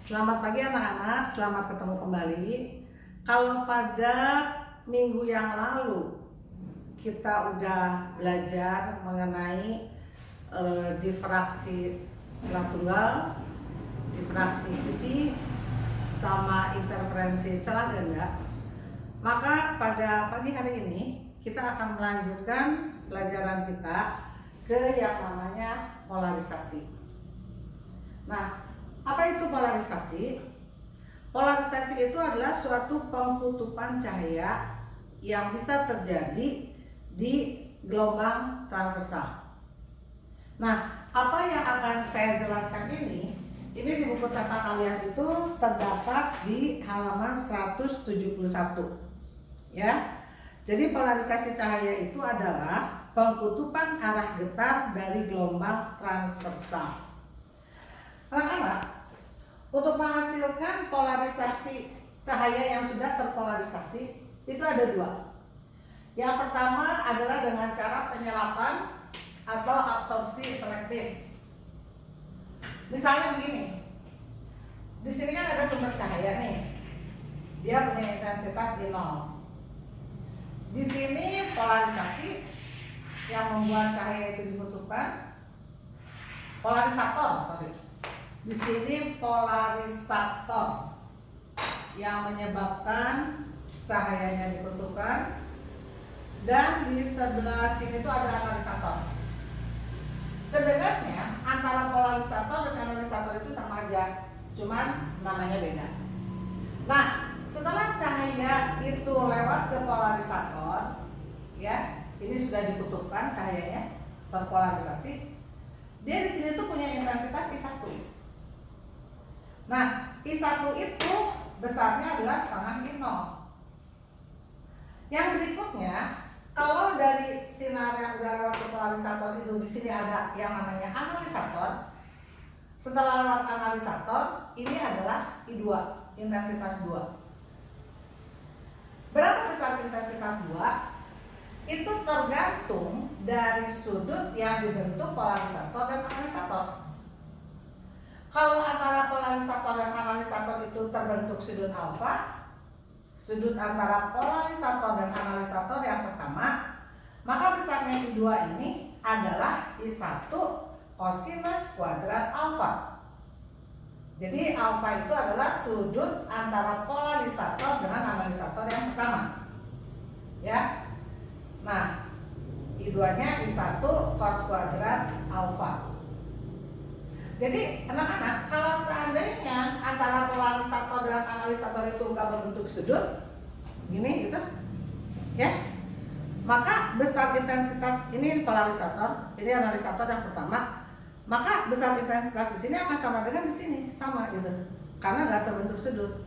Selamat pagi anak-anak, selamat ketemu kembali. Kalau pada minggu yang lalu kita udah belajar mengenai difraksi celah tunggal, difraksi isi, sama interferensi celah ganda, maka pada pagi hari ini kita akan melanjutkan pelajaran kita ke yang namanya polarisasi. Nah, apa itu polarisasi? Polarisasi itu adalah suatu pengkutupan cahaya yang bisa terjadi di gelombang transversal. Nah, apa yang akan saya jelaskan ini di buku cetak kalian itu terdapat di halaman 171. Ya. Jadi polarisasi cahaya itu adalah pengkutupan arah getar dari gelombang transversal. Anak-anak, untuk menghasilkan polarisasi cahaya yang sudah terpolarisasi itu ada dua. Yang pertama adalah dengan cara penyerapan atau absorpsi selektif. Misalnya begini, di sini kan ada sumber cahaya nih, dia punya intensitas I0. Di sini polarisasi yang membuat cahaya itu dikutupkan, Di sini polarisator yang menyebabkan cahayanya dikutupkan, dan di sebelah sini itu ada analisator. Sebenarnya antara polarisator dan analisator itu sama aja, cuman namanya beda. Nah, setelah cahaya itu lewat ke polarisator, ya, ini sudah dikutupkan cahayanya, terpolarisasi. Dia di sini tuh punya intensitas I1. Nah, I1 itu besarnya adalah setengah I0. Yang berikutnya, kalau dari sinar yang udah lewat ke polarisator itu di sini ada yang namanya analisator. Setelah lewat analisator, ini adalah I2, intensitas 2. Berapa besar intensitas 2? Itu tergantung dari sudut yang dibentuk polarisator dan analisator. Kalau antara polarisator dan analisator itu terbentuk sudut alfa, sudut antara polarisator dan analisator yang pertama, maka besarnya I2 ini adalah I1 kosinus kuadrat alfa. Jadi alfa itu adalah sudut antara polarisator dengan analisator yang pertama. Ya. Nah, I2-nya I1 cos kuadrat alfa. Jadi anak-anak, kalau seandainya antara polarisator dan analisator itu enggak berbentuk sudut, gini gitu, ya, maka besar intensitas ini polarisator, ini analisator yang pertama, maka besar intensitas di sini akan sama dengan di sini, sama gitu, karena enggak terbentuk sudut.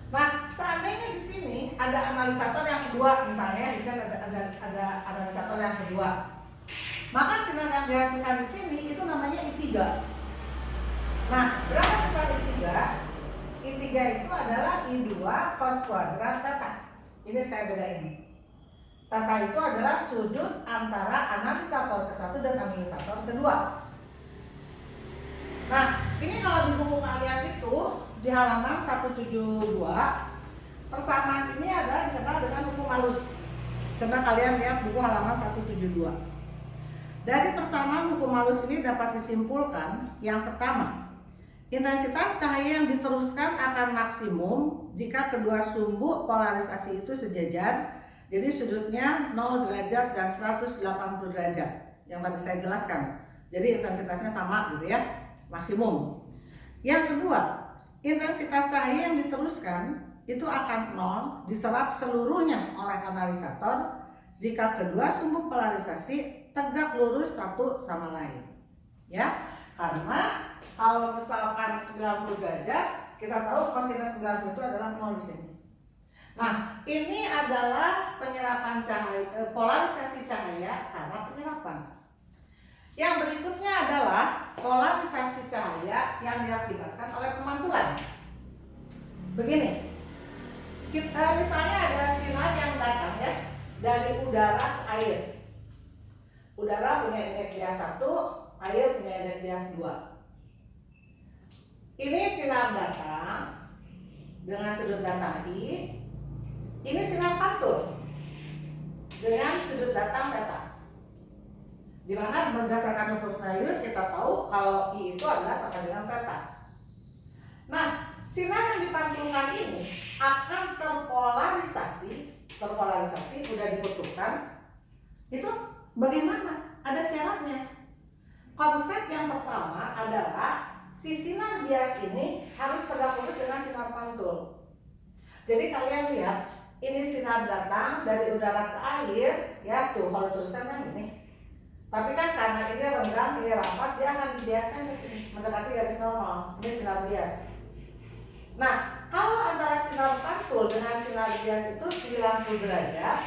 Nah, seandainya di sini ada analisator yang kedua, misalnya di sini ada analisator yang kedua, maka sinar yang dihasilkan di sini itu namanya I3. Nah, berapa besar I3? I3 itu adalah I2 cos kuadrat theta. Ini saya bedain. Theta itu adalah sudut antara analisator ke-1 dan analisator ke-2. Nah, ini kalau di buku kalian itu di halaman 172, persamaan ini adalah dikenal dengan hukum halus. Coba kalian lihat buku halaman 172. Dari persamaan hukum halus ini dapat disimpulkan yang pertama, intensitas cahaya yang diteruskan akan maksimum jika kedua sumbu polarisasi itu sejajar. Jadi sudutnya 0 derajat dan 180 derajat. Yang tadi saya jelaskan. Jadi intensitasnya sama gitu ya, maksimum. Yang kedua, intensitas cahaya yang diteruskan itu akan 0 diserap seluruhnya oleh analisator jika kedua sumbu polarisasi tegak lurus satu sama lain. Ya, karena kalau misalkan 90 derajat, kita tahu kosinus 90 itu adalah 0 di sini. Nah, ini adalah penyerapan cahaya, polarisasi cahaya karena penyerapan. Yang berikutnya adalah polarisasi cahaya yang diakibatkan oleh pemantulan. Begini, misalnya ada sinar yang datang ya dari udara ke air. Udara punya indeks bias 1, air punya indeks bias 2. Ini sinar datang dengan sudut datang I, ini sinar pantul dengan sudut datang theta. Dimana berdasarkan hukum Snellius kita tahu kalau I itu adalah sama dengan theta. Nah, sinar yang dipantulkan ini akan terpolarisasi udah dikutupkan. Itu bagaimana? Ada syaratnya. Konsep yang pertama adalah si sinar bias ini harus tegak lurus dengan sinar pantul. Jadi kalian lihat, ini sinar datang dari udara ke air, ya tuh kalau teruskan kan ini. Tapi kan karena ini renggang, ini rapat, dia akan dibiaskan di sini mendekati garis normal. Ini sinar bias. Nah, kalau antara sinar pantul dengan sinar bias itu 90 derajat,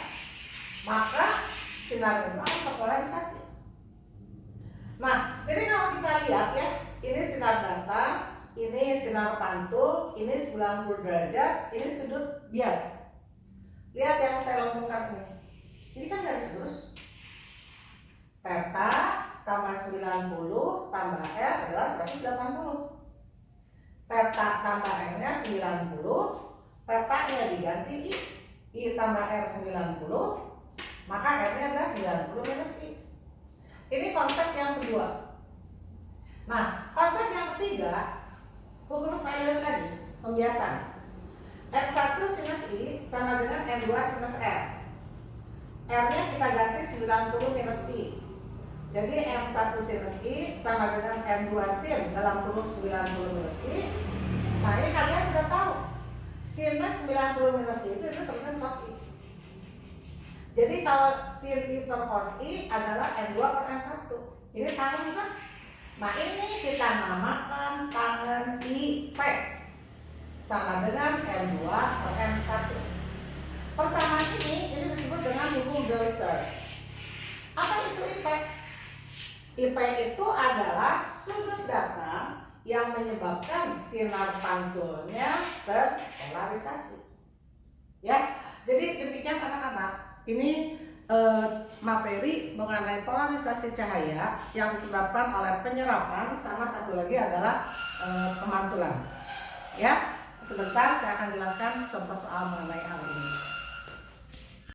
maka sinar itu akan terpolarisasi. Nah, jadi kalau kita lihat ya, ini sinar datang, ini sinar pantul, ini 90 derajat, ini sudut bias. Lihat yang saya lengkapkan ini. Ini kan garis lurus. Theta tambah 90 tambah R adalah 180. Theta tambah R-nya 90, theta-nya diganti I tambah R 90, maka R-nya adalah 90 minus I. Ini konsep yang kedua. Nah, konsep yang ketiga, hukum Snellius tadi, pembiasan. N1 sinus I sama dengan N2 sinus R. R-nya kita ganti 90 minus I. Jadi N1 sinus I sama dengan N2 sin dalam kurung 90 minus I. Nah, ini kalian udah tahu. Sinus 90 minus I itu sama dengan cos I. Jadi kalau sin I per cos I adalah N2 per N1. Ini tangan kan? Nah, ini kita namakan tangan IP sama dengan N2 per N1. Persamaan ini disebut dengan hukum Brewster. Apa itu IP? IP itu adalah sudut datang yang menyebabkan sinar pantulnya terpolarisasi. Ya, jadi demikian anak-anak. Ini materi mengenai polarisasi cahaya yang disebabkan oleh penyerapan, sama satu lagi adalah pemantulan. Ya, sebentar saya akan jelaskan contoh soal mengenai hal ini.